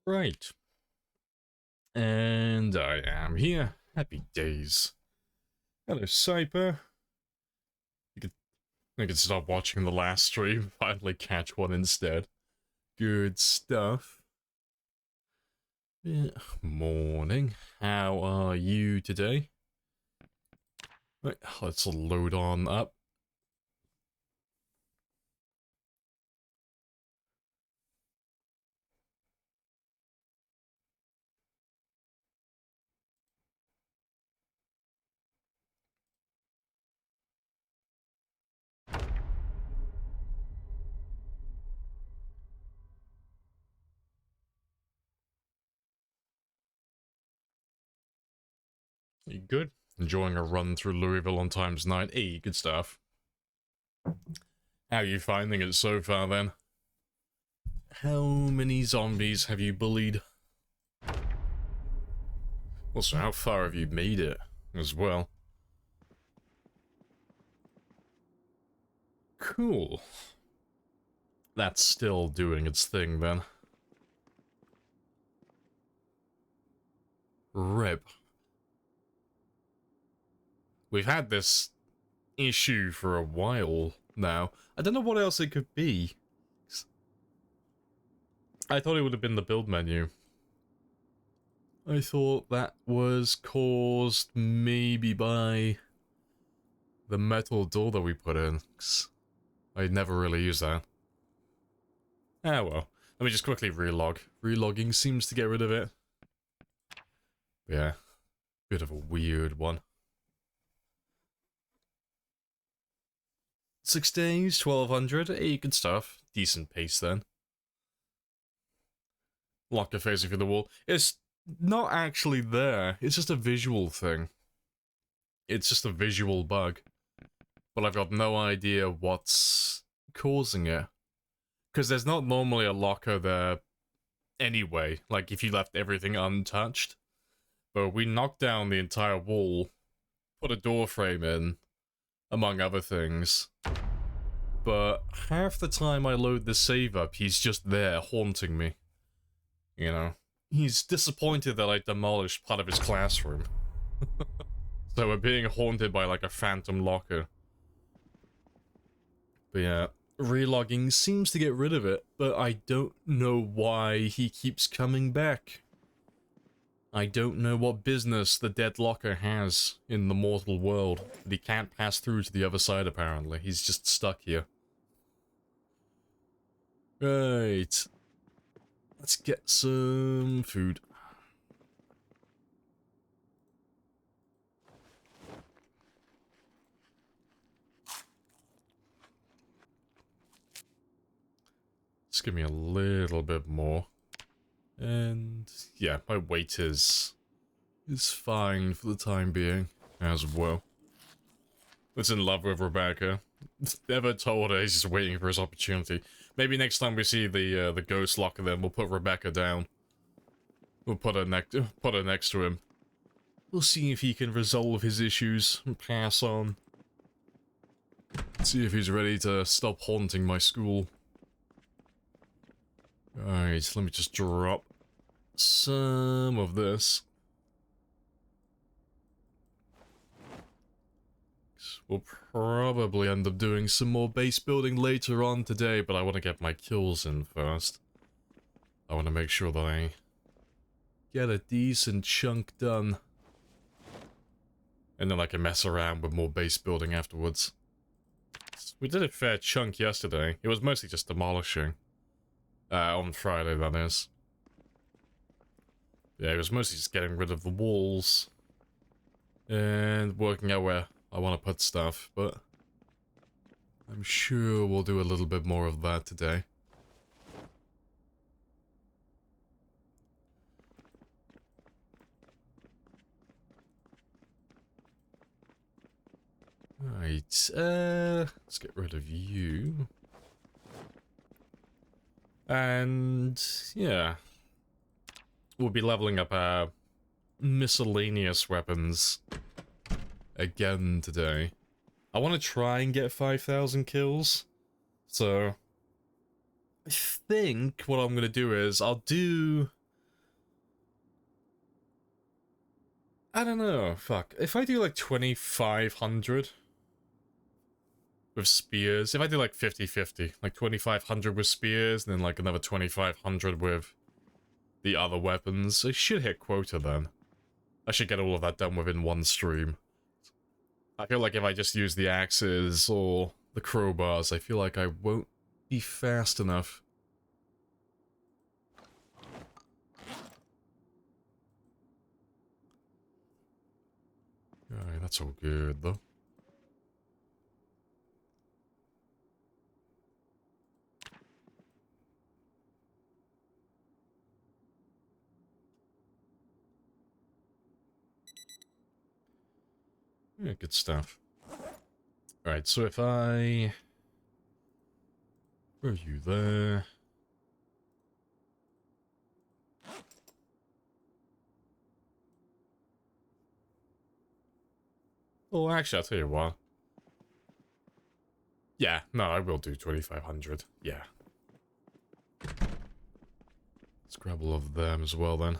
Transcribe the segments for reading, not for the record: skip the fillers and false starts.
Right. And I am here. Happy days. Hello, Cyper. I could stop watching the last stream, finally catch one instead. Good stuff. Yeah. Morning. How are you today? Right, let's load on up. You good? Enjoying a run through Louisville on times 9? Hey, good stuff. How are you finding it so far then? How many zombies have you bullied? Also, how far have you made it as well? Cool. That's still doing its thing then. Rip. We've had this issue for a while now. I don't know what else it could be. I thought it would have been the build menu. I thought that was caused maybe by the metal door that we put in. I never really used that. Ah well. Let me just quickly relog. Relogging seems to get rid of it. Yeah. Bit of a weird one. 6 days, 1200. Hey, good stuff. Decent pace then. Locker facing through the wall. It's not actually there. It's just a visual thing. It's just a visual bug. But I've got no idea what's causing it. Because there's not normally a locker there anyway. Like, if you left everything untouched. But we knocked down the entire wall, put a door frame in, among other things. But half the time I load the save up, he's just there, haunting me. You know? He's disappointed that I demolished part of his classroom. So we're being haunted by, like, a phantom locker. But yeah, relogging seems to get rid of it, but I don't know why he keeps coming back. I don't know what business the dead locker has in the mortal world, but he can't pass through to the other side apparently. He's just stuck here. Right. Let's get some food. Just give me a little bit more. And yeah, my weight is fine for the time being as well. Was in love with Rebecca. Never told her, he's just waiting for his opportunity. Maybe next time we see the ghost locker, then we'll put Rebecca down. We'll put her next to him. We'll see if he can resolve his issues and pass on. See if he's ready to stop haunting my school. Alright, let me just drop some of this. We'll probably end up doing some more base building later on today, but I want to get my kills in first. I want to make sure that I get a decent chunk done. And then I can mess around with more base building afterwards. We did a fair chunk yesterday. It was mostly just demolishing. On Friday, that is. Yeah, it was mostly just getting rid of the walls. And working out where I want to put stuff, but I'm sure we'll do a little bit more of that today. Right, let's get rid of you. And, yeah. We'll be leveling up our miscellaneous weapons again today. I want to try and get 5,000 kills. So, I think what I'm going to do is I'll do I don't know, fuck. If I do like 2,500 with spears, if I do like 50-50, like 2,500 with spears, and then like another 2,500 with the other weapons, I should hit quota then. I should get all of that done within one stream. I feel like if I just use the axes or the crowbars, I feel like I won't be fast enough. Alright, that's all good though. Yeah, good stuff. Alright, so if I... Where are you there? Oh, actually, I'll tell you what. Yeah, no, I will do 2,500. Yeah. Let's grab all of them as well then.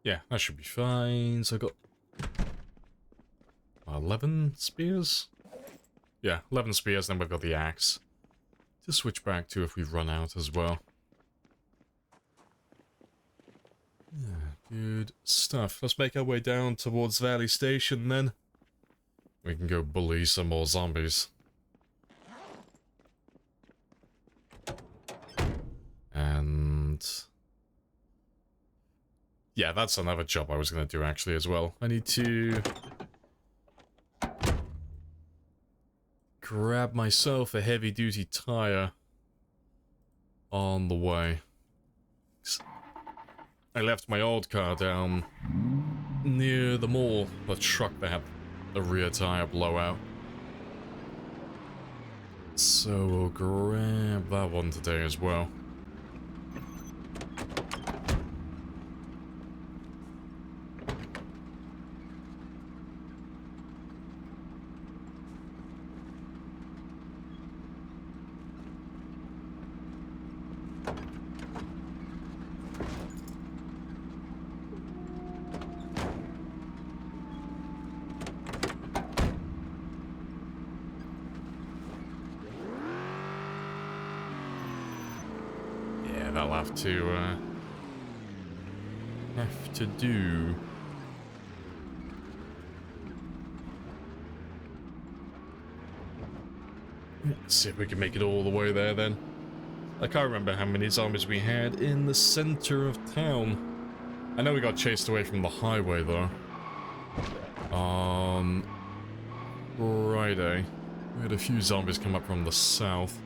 Yeah, that should be fine. So I got 11 spears? Yeah, 11 spears, then we've got the axe to switch back to if we run out as well. Yeah, good stuff. Let's make our way down towards Valley Station then. We can go bully some more zombies. And... yeah, that's another job I was going to do actually as well. I need to... grab myself a heavy-duty tire on the way. I left my old car down near the mall. The truck that had the rear tire blowout. So we'll grab that one today as well. Have to do. Let's see if we can make it all the way there then. I can't remember how many zombies we had in the center of town. I know we got chased away from the highway though. On Friday, we had a few zombies come up from the south.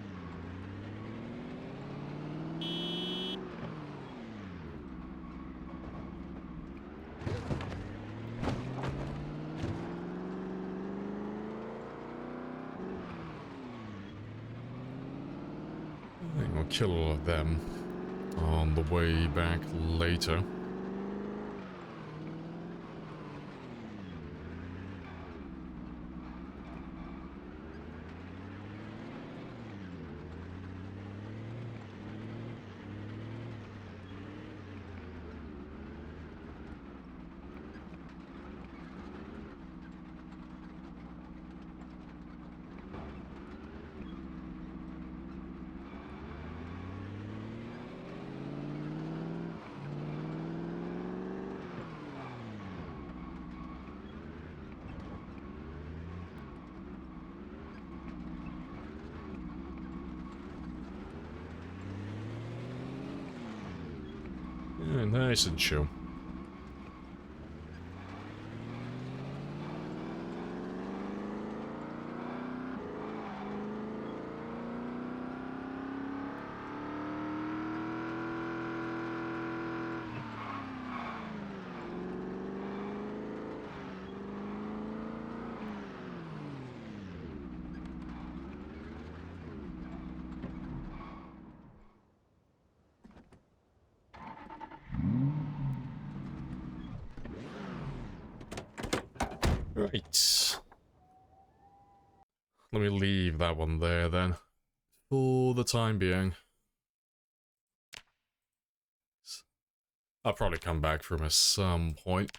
I think we'll kill all of them on the way back later. Yeah, nice and chill. Right. Let me leave that one there then. For the time being. I'll probably come back from at some point.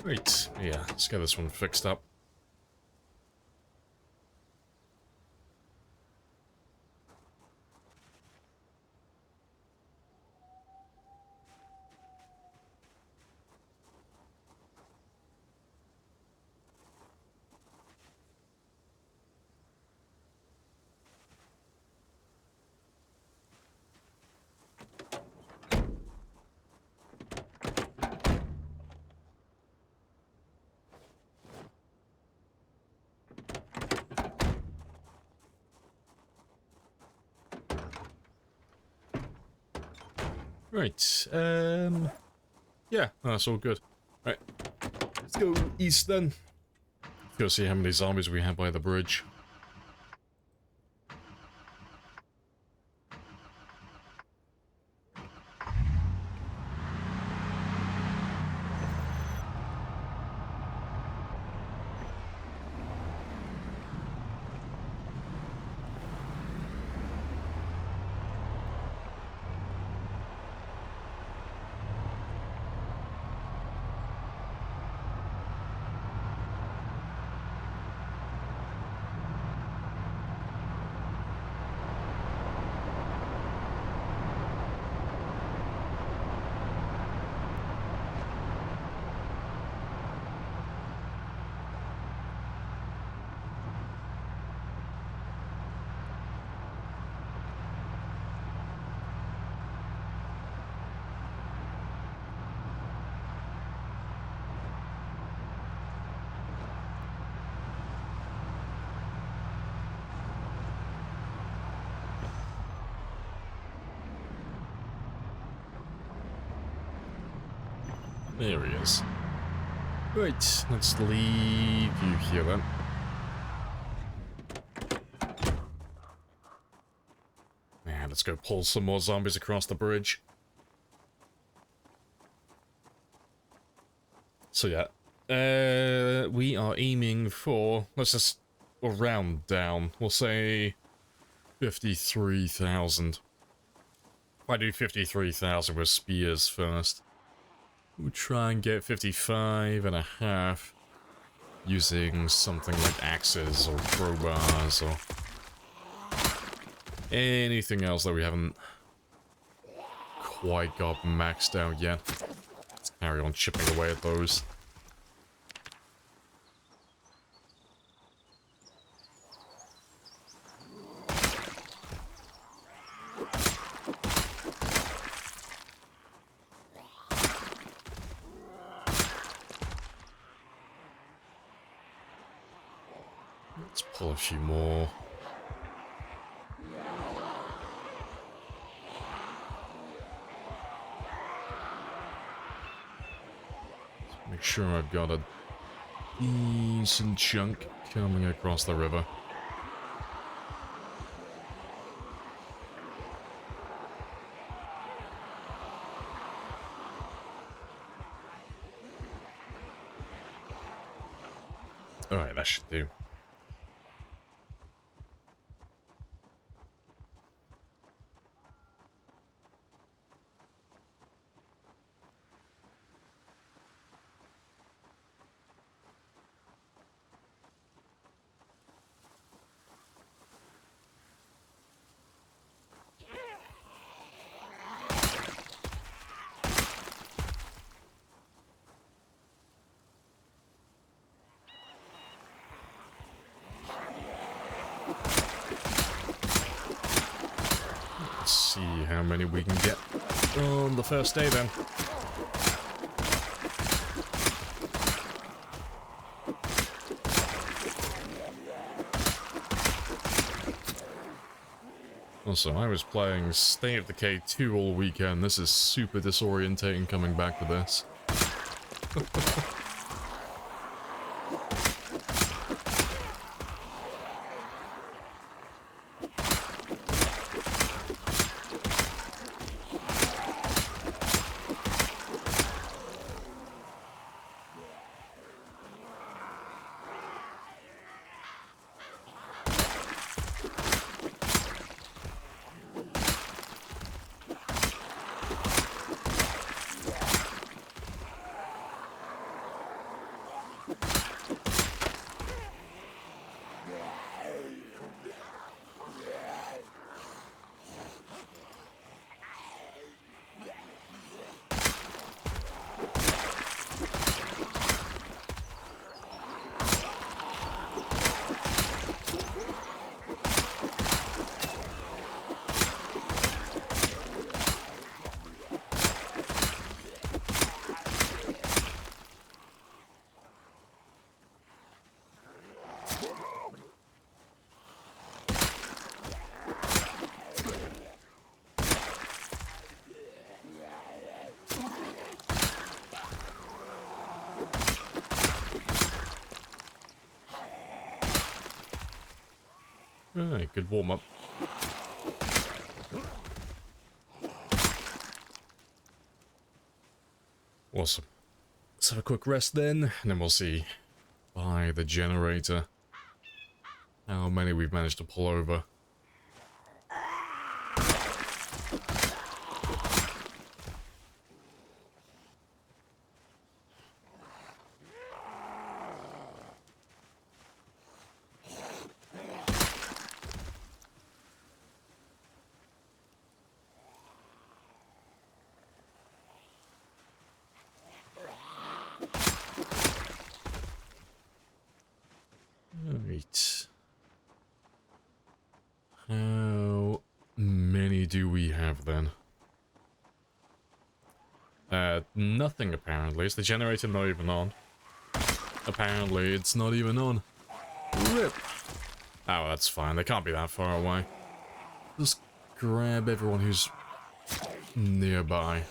Right, yeah, let's get this one fixed up. Right, yeah, that's all good. Right, let's go east then. Go see how many zombies we have by the bridge. There he is. Right, let's leave you here then. Yeah, let's go pull some more zombies across the bridge. So yeah, we are aiming for, let's just round down, we'll say 53,000. If I do 53,000 with spears first, we'll try and get 55.5 using something like axes or crowbars or anything else that we haven't quite got maxed out yet. Let's carry on chipping away at those. Let's pull a few more. Let's make sure I've got a decent chunk coming across the river. Alright, that should do. Let's see how many we can get on the first day then. Also, I was playing State of Decay 2 all weekend. This is super disorientating coming back to this. Alright, good warm-up. Awesome. Let's have a quick rest then, and then we'll see by the generator how many we've managed to pull over. Right. How many do we have then? Nothing apparently. Is the generator not even on? Apparently it's not even on. RIP! Oh, that's fine. They can't be that far away. Just grab everyone who's nearby.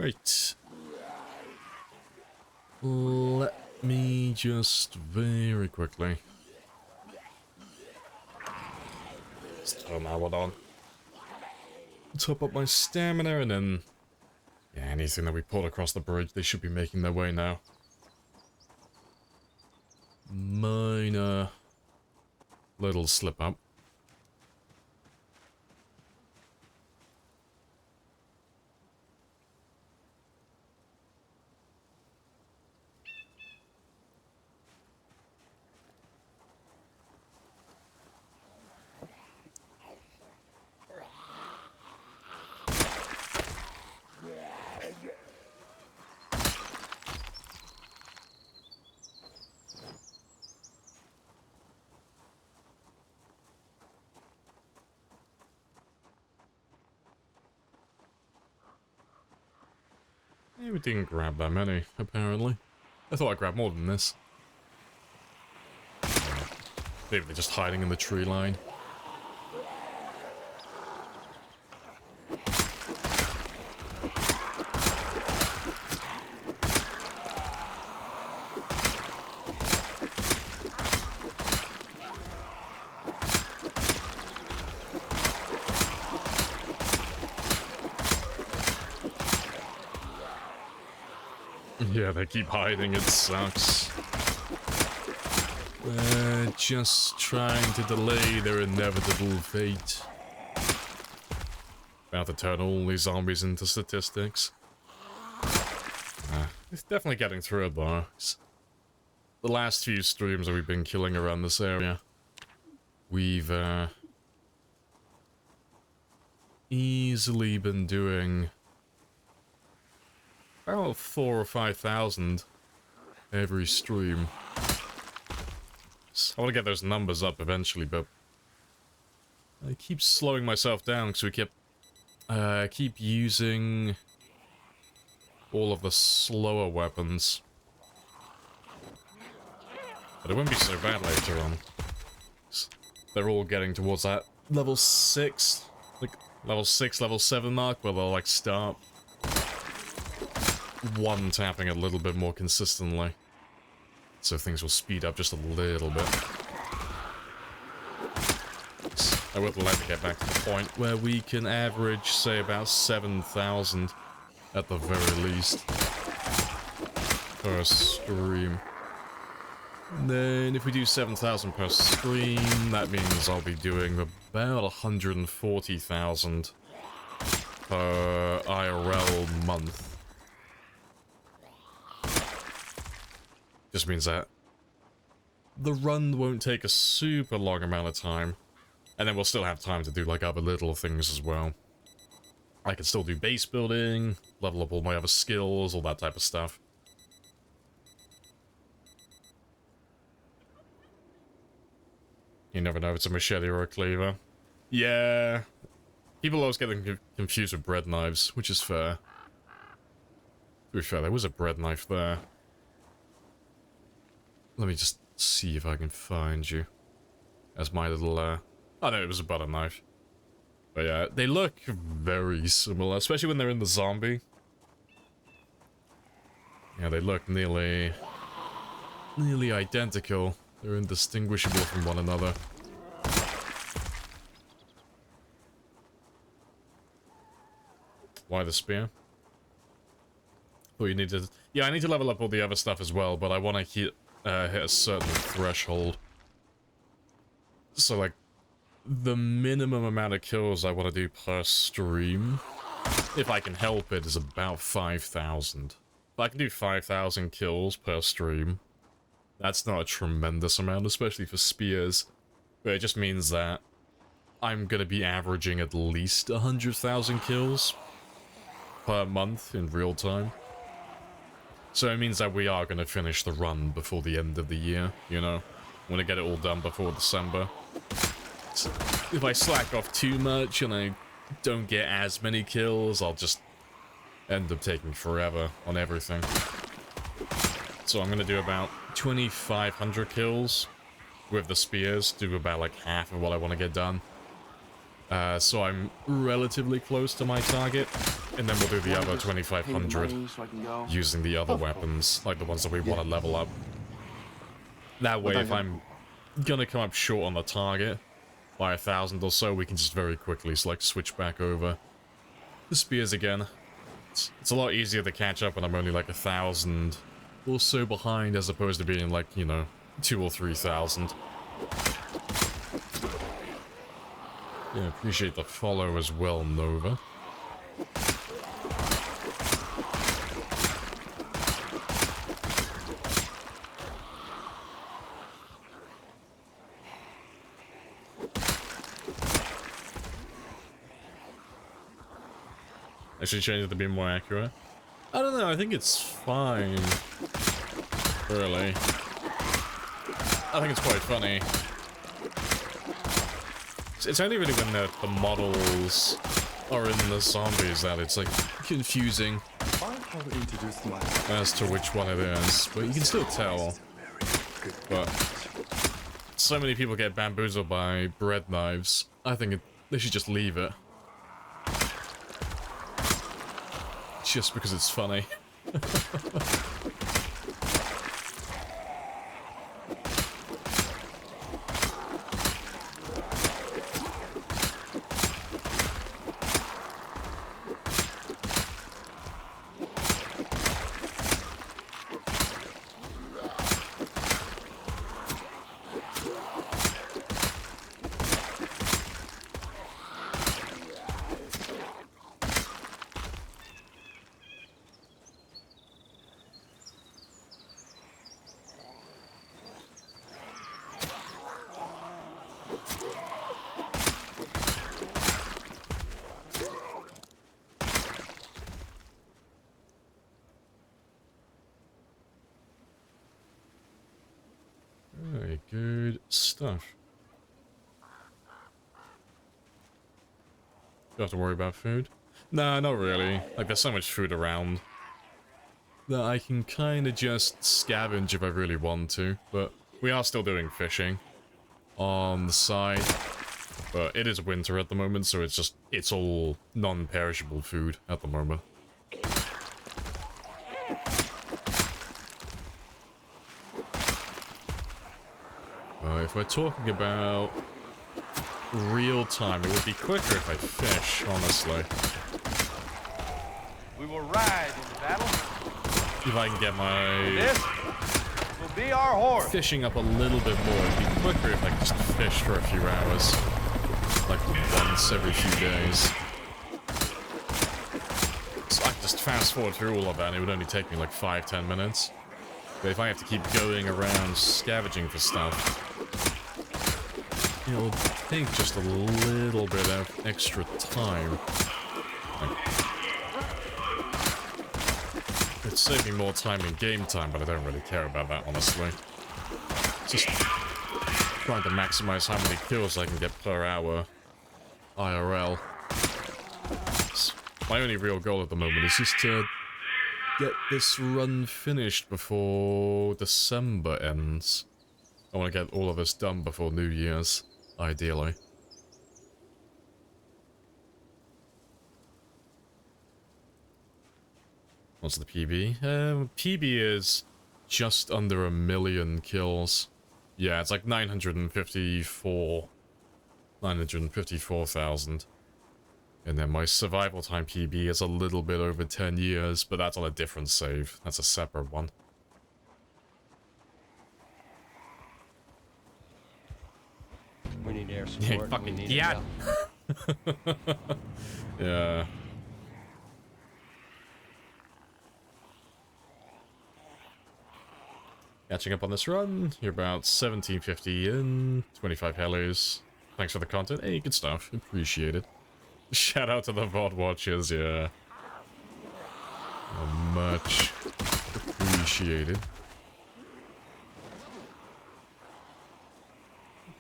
Right. Let me just very quickly turn that one on. Top up my stamina and then yeah, anything that we pulled across the bridge, they should be making their way now. Minor little slip up. Yeah, we didn't grab that many, apparently. I thought I grabbed more than this. Maybe they're just hiding in the tree line. Yeah, they keep hiding, it sucks. They're just trying to delay their inevitable fate. About to turn all these zombies into statistics. It's definitely getting through it, though. The last few streams that we've been killing around this area, we've easily been doing about 4,000 or 5,000 every stream. I want to get those numbers up eventually, but I keep slowing myself down because we keep using all of the slower weapons. But it won't be so bad later on. They're all getting towards that level 6, like level 6, level 7 mark, where they'll like start one-tapping a little bit more consistently. So things will speed up just a little bit. I would like to get back to the point where we can average, say, about 7,000 at the very least per stream. And then if we do 7,000 per stream, that means I'll be doing about 140,000 per IRL month. Just means that the run won't take a super long amount of time, and then we'll still have time to do like other little things as well. I can still do base building, level up all my other skills, all that type of stuff. You never know if it's a machete or a cleaver. Yeah. People always get them confused with bread knives, which is fair. To be fair, there was a bread knife there. Let me just see if I can find you. As my little, oh no, it was a butter knife. But yeah, they look very similar, especially when they're in the zombie. Yeah, they look nearly identical. They're indistinguishable from one another. Why the spear? Oh, you need to... Yeah, I need to level up all the other stuff as well, but I want to hit a certain threshold. So, like, the minimum amount of kills I want to do per stream, if I can help it, is about 5,000. If I can do 5,000 kills per stream, that's not a tremendous amount, especially for spears. But it just means that I'm going to be averaging at least 100,000 kills per month in real time. So it means that we are going to finish the run before the end of the year, you know? I'm going to get it all done before December. So if I slack off too much and I don't get as many kills, I'll just end up taking forever on everything. So I'm going to do about 2,500 kills with the spears, do about like half of what I want to get done. So I'm relatively close to my target, and then we'll do the other 2,500 using the other weapons, like the ones that we want to level up. That way, if I'm gonna come up short on the target by 1,000 or so, we can just very quickly like switch back over the spears again. It's a lot easier to catch up when I'm only like 1,000 or so behind, as opposed to being like, you know, 2,000 or 3,000. Yeah, appreciate the follow as well, Nova. I should change it to be more accurate. I don't know, I think it's fine. Really. I think it's quite funny. It's only really when the models are in the zombies that it's like confusing as to which one it is, but you can still tell. But so many people get bamboozled by bread knives. I think they should just leave it. Just because it's funny. stuff. You have to worry about food? Nah, not really. Like, there's so much food around that I can kind of just scavenge if I really want to. But we are still doing fishing on the side. But it is winter at the moment, so it's all non-perishable food at the moment. If we're talking about real time, it would be quicker if I fish, honestly. We will ride into battle. If I can get my This will be our horse. fishing up a little bit more, it'd be quicker if I could just fish for a few hours. Like once every few days. So I could just fast forward through all of that and it would only take me like 5-10 minutes. But if I have to keep going around scavenging for stuff, it'll take just a little bit of extra time. It's saving more time in game time, but I don't really care about that, honestly. Just trying to maximize how many kills I can get per hour IRL. My only real goal at the moment is just to get this run finished before December ends. I want to get all of this done before New Year's, ideally. What's the PB? PB is just under 1 million kills. Yeah, it's like 954,000. And then my survival time PB is a little bit over 10 years, but that's on a different save. That's a separate one. We need air support. Yeah, fucking yeah. Yeah. Catching up on this run, you're about 1750 in, 25 helis. Thanks for the content. Hey, good stuff. Appreciate it. Shout out to the VOD watchers, yeah. Much appreciated.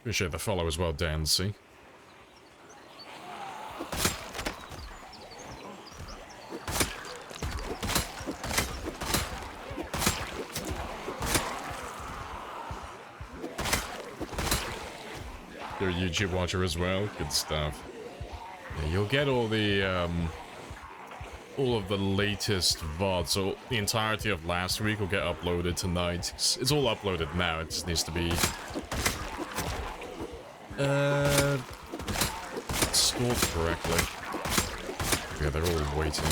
Appreciate the follow as well, Dancy. You're a YouTube watcher as well? Good stuff. Yeah, you'll get all of the latest VODs, so the entirety of last week will get uploaded tonight. It's all uploaded now, it just needs to be stored correctly. Yeah, they're all waiting.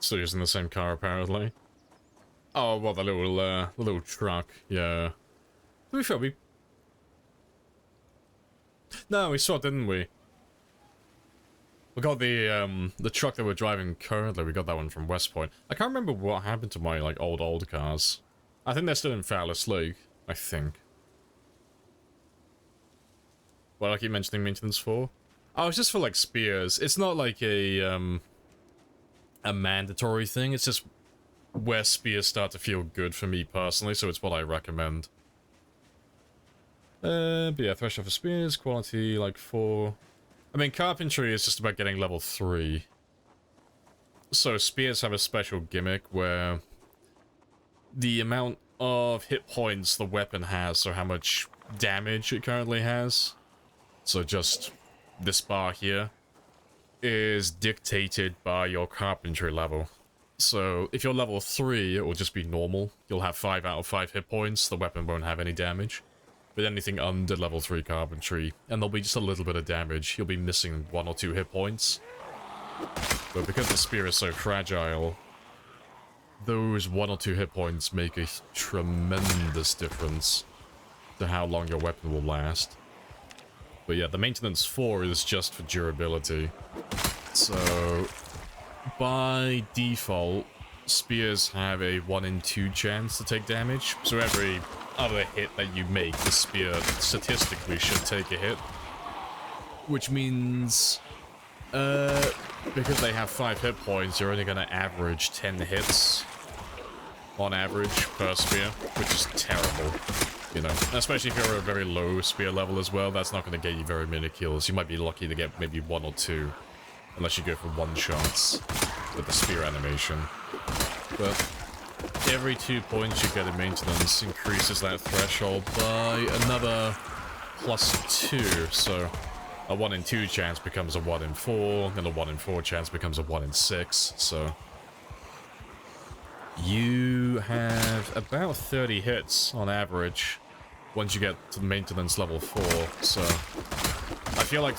Still using the same car, apparently. Oh, well, the little truck, yeah. To be fair, no, we saw, didn't we? We got the truck that we're driving currently, we got that one from West Point. I can't remember what happened to my, like, old cars. I think they're still in Fowler's Lake, I think. What do I keep mentioning maintenance for? Oh, it's just for, like, spears. It's not like a mandatory thing, it's just where spears start to feel good for me personally, so it's what I recommend. But yeah, threshold for spears, quality like 4. I mean, carpentry is just about getting level 3. So spears have a special gimmick where the amount of hit points the weapon has, so how much damage it currently has. So just this bar here is dictated by your carpentry level. So if you're level 3, it will just be normal. You'll have 5 out of 5 hit points, the weapon won't have any damage. But anything under level 3 carpentry, and there'll be just a little bit of damage, you'll be missing 1 or 2 hit points. But because the spear is so fragile, those 1 or 2 hit points make a tremendous difference to how long your weapon will last. But yeah, the maintenance 4 is just for durability. So, by default, spears have a 1 in 2 chance to take damage. So every other hit that you make, the spear statistically should take a hit. Which means, because they have 5 hit points, you're only going to average 10 hits on average per spear, which is terrible. You know, especially if you're at a very low spear level as well, that's not going to get you very many kills. You might be lucky to get maybe 1 or 2, unless you go for one-shots with the spear animation. But every 2 points you get in maintenance increases that threshold by another +2, so a 1 in 2 chance becomes a 1 in 4, and a 1 in 4 chance becomes a 1 in 6, so you have about 30 hits on average once you get to maintenance level 4, so I feel like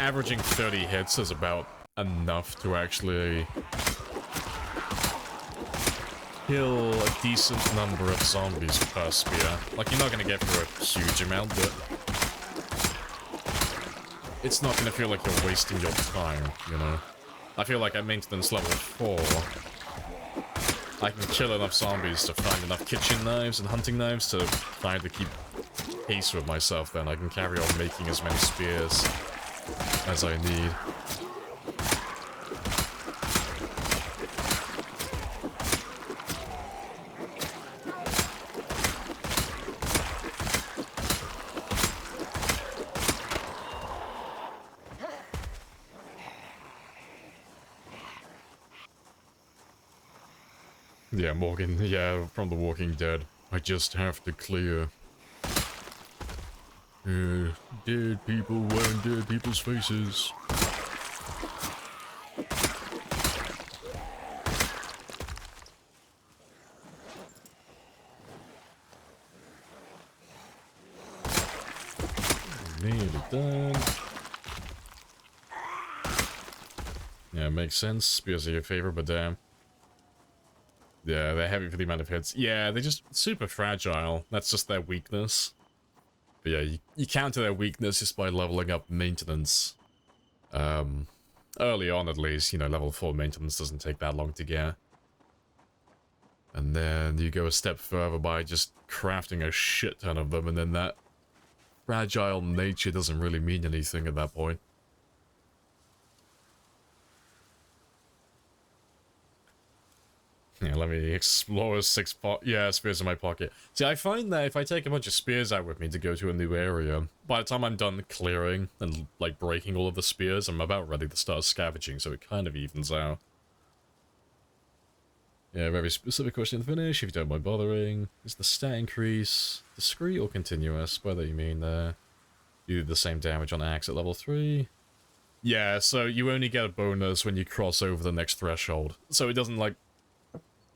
averaging 30 hits is about enough to actually kill a decent number of zombies per spear. Like, you're not going to get through a huge amount, but it's not going to feel like you're wasting your time, you know? I feel like at maintenance level 4, I can kill enough zombies to find enough kitchen knives and hunting knives to try to keep pace with myself, then I can carry on making as many spears as I need. Yeah, Morgan, yeah, from The Walking Dead. I just have to clear. Dead people wearing dead people's faces. Nearly done. Yeah, makes sense. Spears are your favorite, but damn. Yeah, they're heavy for the amount of hits. Yeah, they're just super fragile. That's just their weakness. But yeah, you counter their weakness just by leveling up maintenance. Early on, at least, you know, level 4 maintenance doesn't take that long to get. And then you go a step further by just crafting a shit ton of them, and then that fragile nature doesn't really mean anything at that point. Yeah, let me explore 6 spears in my pocket. See, I find that if I take a bunch of spears out with me to go to a new area, by the time I'm done clearing and, like, breaking all of the spears, I'm about ready to start scavenging, so it kind of evens out. Yeah, very specific question to finish, if you don't mind bothering. Is the stat increase discrete or continuous? By that you mean, you do the same damage on axe at level 3? Yeah, so you only get a bonus when you cross over the next threshold. So it doesn't, like,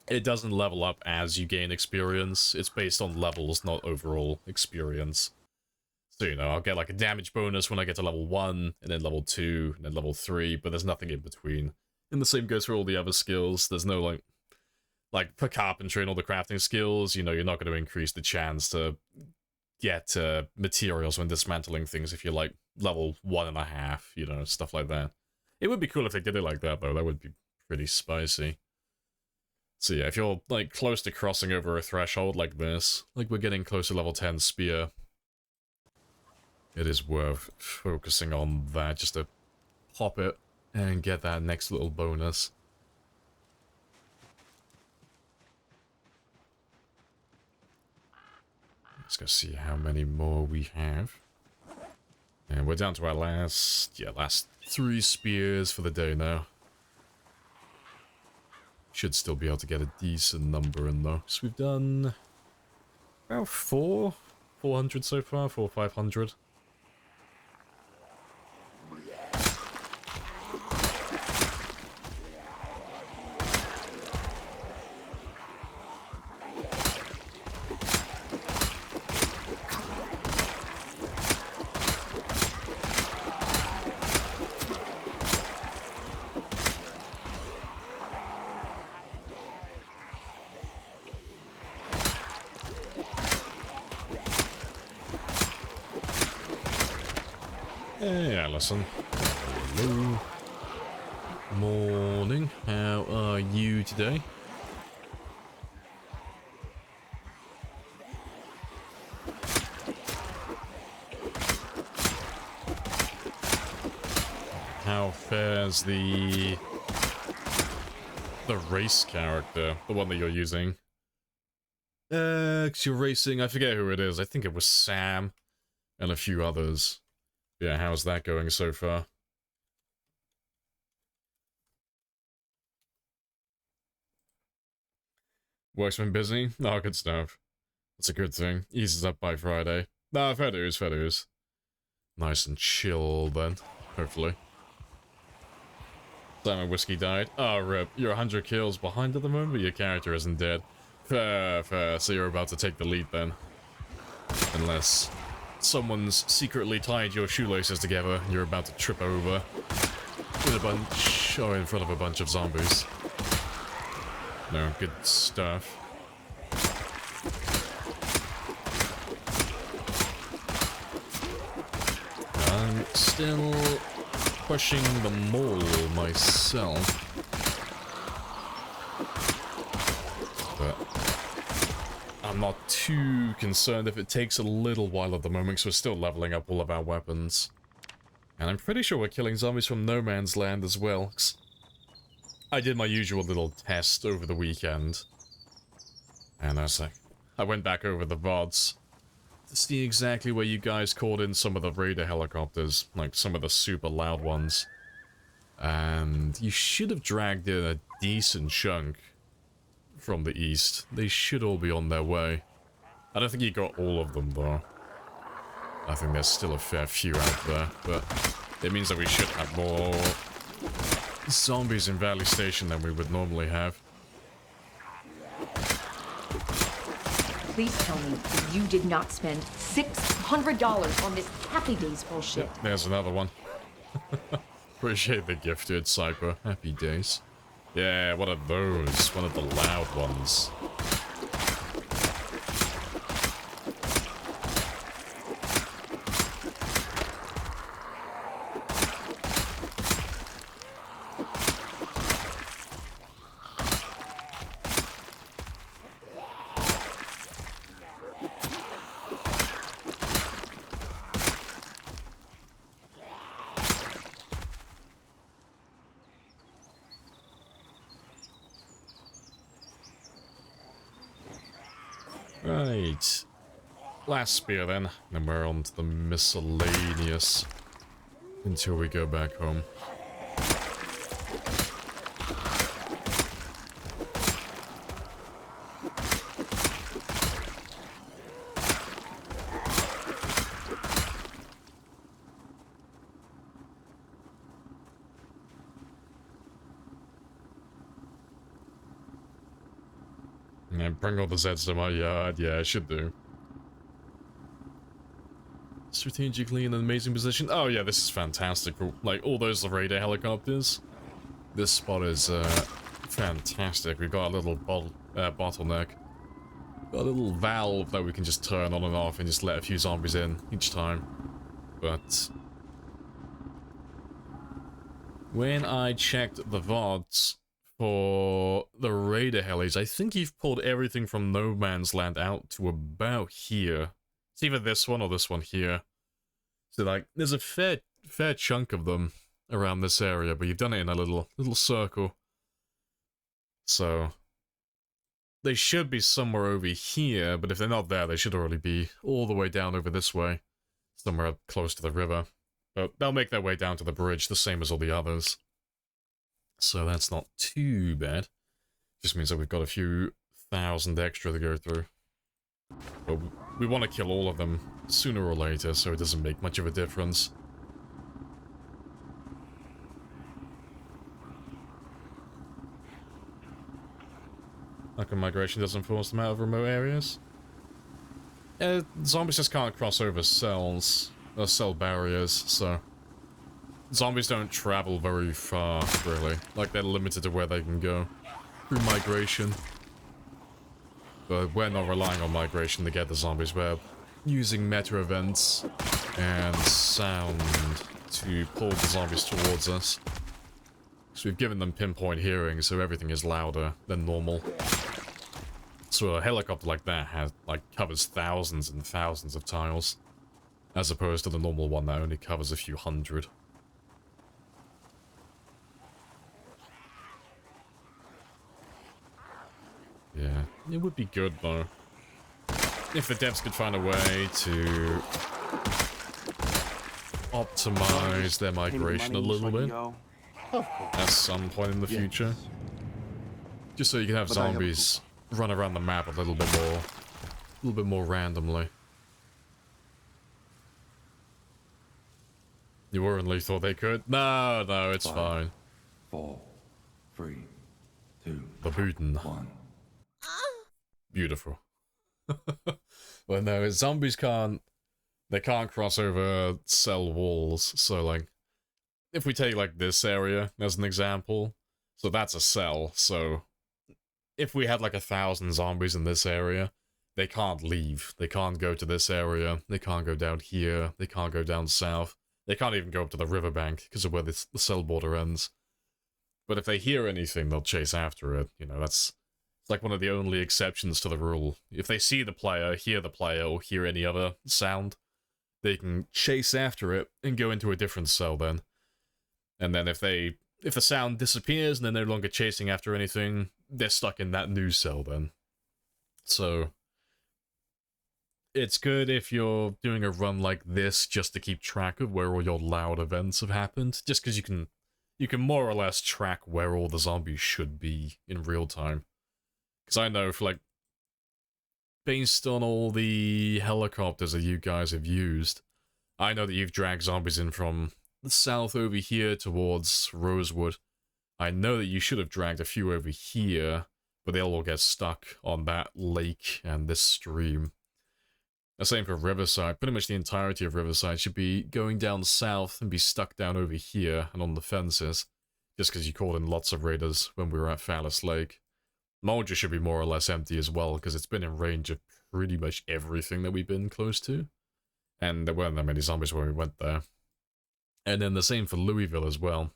it doesn't level up as you gain experience. It's based on levels, not overall experience. So, you know, I'll get like a damage bonus when I get to level 1, and then level 2, and then level 3, but there's nothing in between. And the same goes for all the other skills. There's no, like for carpentry and all the crafting skills, you know, you're not going to increase the chance to get materials when dismantling things if you're, like, level 1.5, you know, stuff like that. It would be cool if they did it like that, though. That would be pretty spicy. So yeah, if you're, like, close to crossing over a threshold like this, like we're getting close to level 10 spear, it is worth focusing on that just to pop it and get that next little bonus. Let's go see how many more we have. And we're down to our last 3 spears for the day now. Should still be able to get a decent number in though. So we've done about 400 so far, 400 or 500. Hey, Alison. Hello. Morning. How are you today? How fares the race character, the one that you're using? 'Cause you're racing, I forget who it is. I think it was Sam and a few others. Yeah, how's that going so far? Work's been busy? Oh, good stuff. That's a good thing. Eases up by Friday. Nah, fair dues, fair dues. Nice and chill then, hopefully. Simon Whiskey died. Oh, rip. You're 100 kills behind at the moment, but your character isn't dead. Fair, fair. So you're about to take the lead then. Unless someone's secretly tied your shoelaces together and you're about to trip over with a bunch, or in front of a bunch of zombies. No, good stuff. I'm still pushing the mole myself. But I'm not too concerned if it takes a little while at the moment, because we're still leveling up all of our weapons. And I'm pretty sure we're killing zombies from No Man's Land as well. I did my usual little test over the weekend. And I went back over the VODs to see exactly where you guys called in some of the raider helicopters, like some of the super loud ones. And you should have dragged in a decent chunk from the east. They should all be on their way. I don't think you got all of them though. I think there's still a fair few out there, but it means that we should have more zombies in Valley Station than we would normally have. Please tell me that you did not spend $600 on this Happy Days bullshit. Yep, there's another one. Appreciate the gifted, Cypher. Happy Days. Yeah, what are those? One of the loud ones. Right. Last spear then. Then we're on to the miscellaneous until we go back home. Yeah, bring all the Zeds to my yard. Yeah, I should do. Strategically in an amazing position. Oh yeah, this is fantastic. Like, all those raider helicopters. This spot is fantastic. We've got a little bottleneck. Got a little valve that we can just turn on and off and just let a few zombies in each time. But when I checked the VODs for the raider helis, I think you've pulled everything from No Man's Land out to about here. It's either this one or this one here. So like, there's a fair chunk of them around this area, but you've done it in a little circle. So they should be somewhere over here, but if they're not there, they should already be all the way down over this way, somewhere close to the river. But they'll make their way down to the bridge, the same as all the others. So that's not too bad. Just means that we've got a few thousand extra to go through. But we want to kill all of them sooner or later, so it doesn't make much of a difference. How come migration doesn't force them out of remote areas? Zombies just can't cross over cells, or cell barriers, so zombies don't travel very far, really. Like, they're limited to where they can go through migration. But we're not relying on migration to get the zombies. We're using meta events and sound to pull the zombies towards us. So we've given them pinpoint hearing, so everything is louder than normal. So a helicopter like that covers thousands and thousands of tiles, as opposed to the normal one that only covers a few hundred. Yeah, it would be good though, if the devs could find a way to optimize their migration a little bit at some point in the future. Just so you can have zombies run around the map a little bit more randomly. You weren't thought they could? No, it's fine. 4, 3, 2, Babutin. 1. Beautiful. Well, no, zombies can't cross over cell walls, so like, if we take like this area as an example, so that's a cell, so if we had like 1,000 zombies in this area, they can't leave, they can't go to this area, they can't go down here, they can't go down south, they can't even go up to the riverbank because of where the cell border ends. But if they hear anything, they'll chase after it, you know, it's like one of the only exceptions to the rule. If they see the player, hear the player, or hear any other sound, they can chase after it and go into a different cell then. And then if the sound disappears and they're no longer chasing after anything, they're stuck in that new cell then. So it's good if you're doing a run like this just to keep track of where all your loud events have happened, just because you can more or less track where all the zombies should be in real time. Because I know, for like, based on all the helicopters that you guys have used, I know that you've dragged zombies in from the south over here towards Rosewood. I know that you should have dragged a few over here, but they'll all get stuck on that lake and this stream. The same for Riverside. Pretty much the entirety of Riverside should be going down south and be stuck down over here and on the fences, just because you called in lots of raiders when we were at Phallus Lake. Mulja should be more or less empty as well, because it's been in range of pretty much everything that we've been close to. And there weren't that many zombies when we went there. And then the same for Louisville as well.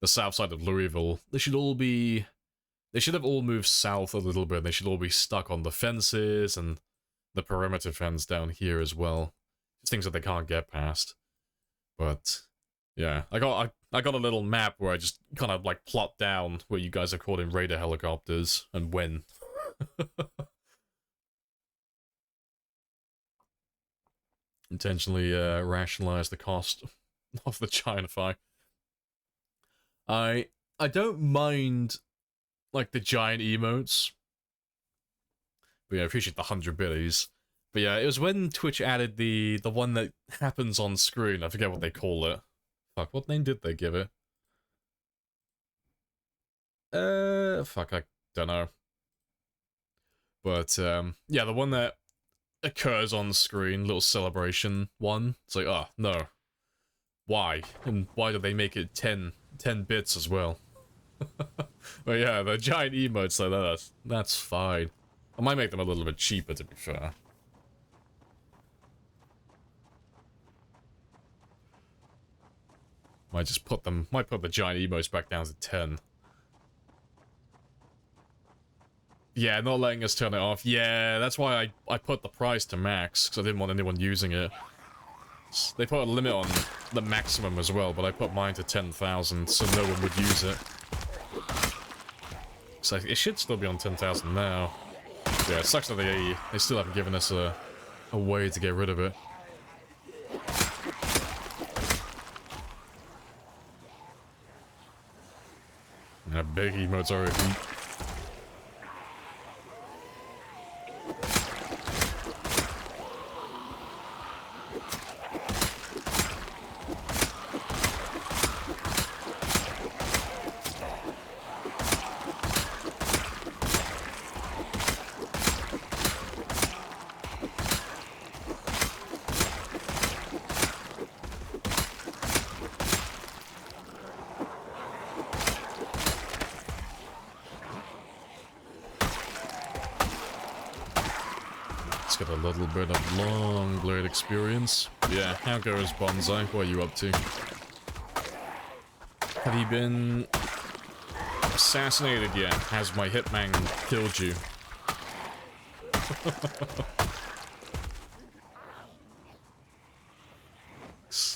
The south side of Louisville, they should have all moved south a little bit. They should all be stuck on the fences and the perimeter fence down here as well. Just things that they can't get past. But yeah, I got a little map where I just kind of like plot down where you guys are caught in raider helicopters and when. Intentionally rationalize the cost of the Chinafy. I don't mind like the giant emotes, but yeah, I appreciate the 100 biddies. But yeah, it was when Twitch added the one that happens on screen. I forget what they call it. Fuck, what name did they give it? Fuck, I don't know. But, yeah, the one that occurs on screen, little celebration one. It's like, oh, no. Why? And why did they make it 10 bits as well? But yeah, the giant emotes like that, that's fine. I might make them a little bit cheaper, to be fair. Might put the giant emotes back down to 10. Yeah, not letting us turn it off. Yeah, that's why I put the price to max, because I didn't want anyone using it. They put a limit on the maximum as well, but I put mine to 10,000, so no one would use it. So it should still be on 10,000 now. Yeah, it sucks that they still haven't given us a way to get rid of it. Yeah, big emotes are a Let's get a little bit of long blade experience. Yeah, how goes Bonsai? What are you up to? Have you been assassinated yet? Has my hitman killed you?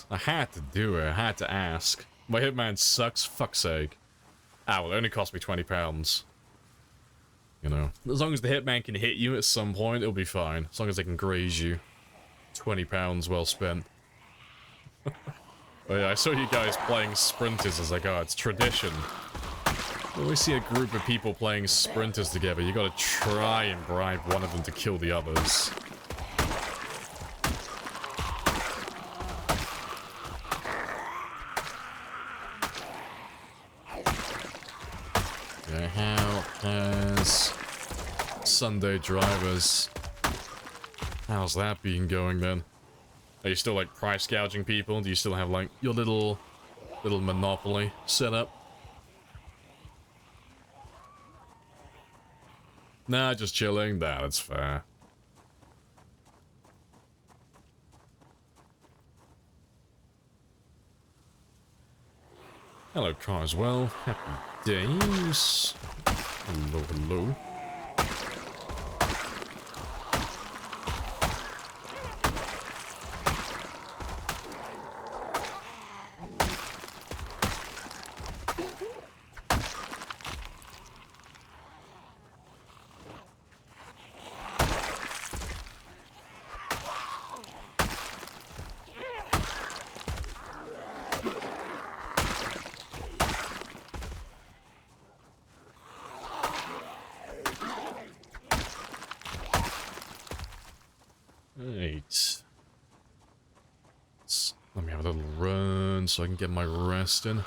I had to do it. I had to ask. My hitman sucks. Fuck's sake. Ah, well, it only cost me £20. You know, as long as the hitman can hit you at some point, it'll be fine. As long as they can graze you. £20 well spent. Oh yeah, I saw you guys playing sprinters as like, oh, it's tradition. When we see a group of people playing sprinters together, you gotta try and bribe one of them to kill the others. Yeah, how has Sunday drivers? How's that been going then? Are you still like price gouging people? Do you still have like your little monopoly set up? Nah, just chilling. Nah, that's fair. Hello, Carswell. Happy days. Hello, hello. Right. Let me have a little run so I can get my rest in.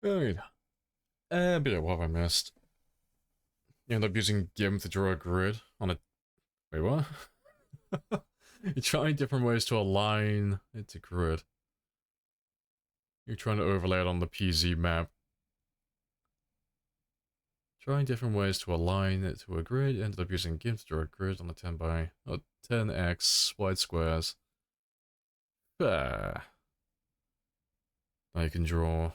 Right. But what have I missed? You end up using GIMP to draw a grid on a... Wait, what? You're trying different ways to align it to grid. You're trying to overlay it on the PZ map. Trying different ways to align it to a grid. Ended up using GIMP to draw a grid on a 10 by... Oh, 10x wide squares. Now you can draw...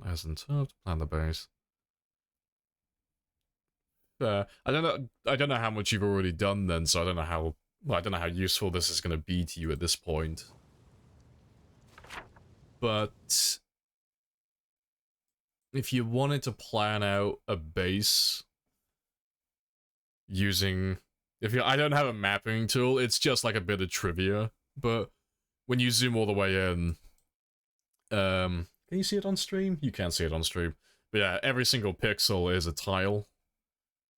as in top to plan the base. I don't know how much you've already done then, so I don't know how useful this is going to be to you at this point. But if you wanted to plan out a base using, I don't have a mapping tool, it's just like a bit of trivia, but when you zoom all the way in, can you see it on stream? You can't see it on stream. But yeah, every single pixel is a tile.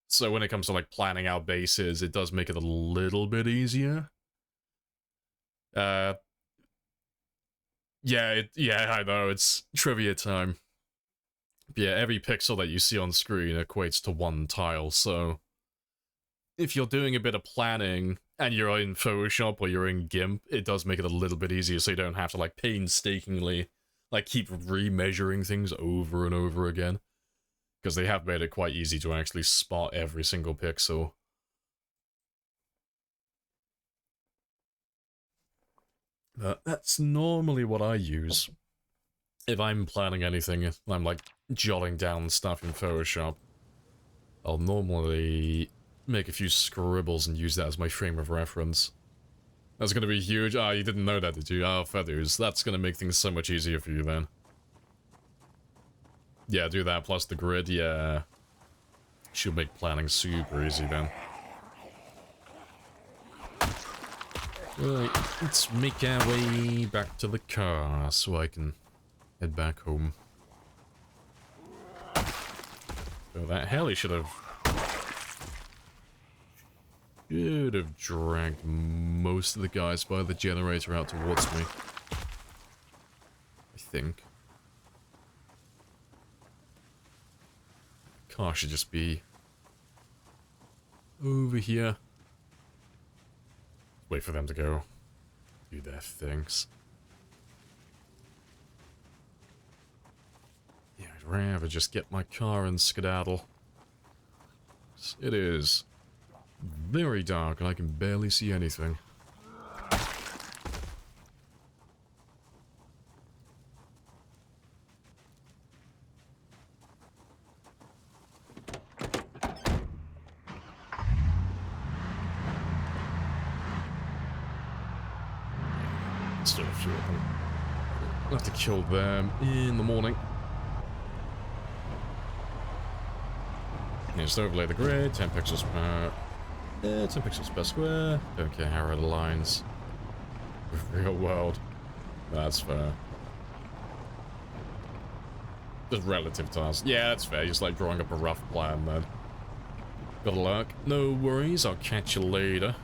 So when it comes to like planning out bases, it does make it a little bit easier. Yeah, I know, it's trivia time. But yeah, every pixel that you see on screen equates to one tile, so if you're doing a bit of planning and you're in Photoshop or you're in GIMP, it does make it a little bit easier so you don't have to like painstakingly like keep remeasuring things over and over again. Because they have made it quite easy to actually spot every single pixel. That's normally what I use. If I'm planning anything, if I'm like jotting down stuff in Photoshop, I'll normally make a few scribbles and use that as my frame of reference. That's gonna be huge. Ah, you didn't know that, did you? Ah, feathers. That's gonna make things so much easier for you then. Yeah, do that plus the grid, yeah. Should make planning super easy then. Right, let's make our way back to the car so I can head back home. So that heli should have dragged most of the guys by the generator out towards me. I think. Car should just be over here. Wait for them to go do their things. Yeah, I'd rather just get my car and skedaddle. It is very dark and I can barely see anything. Still a few of them. I'll have to kill them in the morning. Yeah, just overlay the grid, 10 pixels per... 10 pixels per square. Don't care how are the lines. Real world. That's fair. Just relative tasks. Yeah, that's fair. Just like drawing up a rough plan then. Good luck. No worries, I'll catch you later.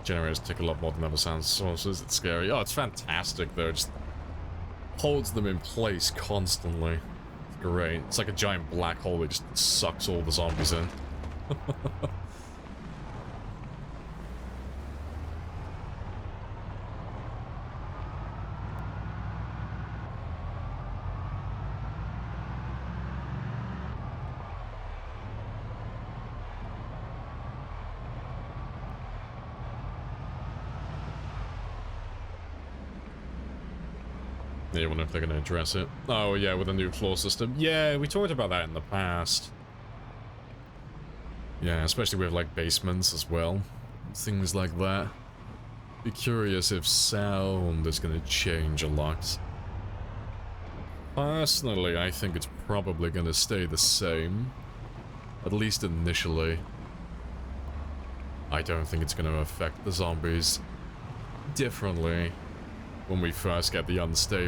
Generators take a lot more than other sound sources. It's scary. Oh, it's fantastic though. It just holds them in place constantly. It's great. It's like a giant black hole that just sucks all the zombies in. Yeah, I wonder if they're going to address it. Oh, yeah, with a new floor system. Yeah, we talked about that in the past. Yeah, especially with, like, basements as well. Things like that. Be curious if sound is going to change a lot. Personally, I think it's probably going to stay the same. At least initially. I don't think it's going to affect the zombies differently when we first get the unstable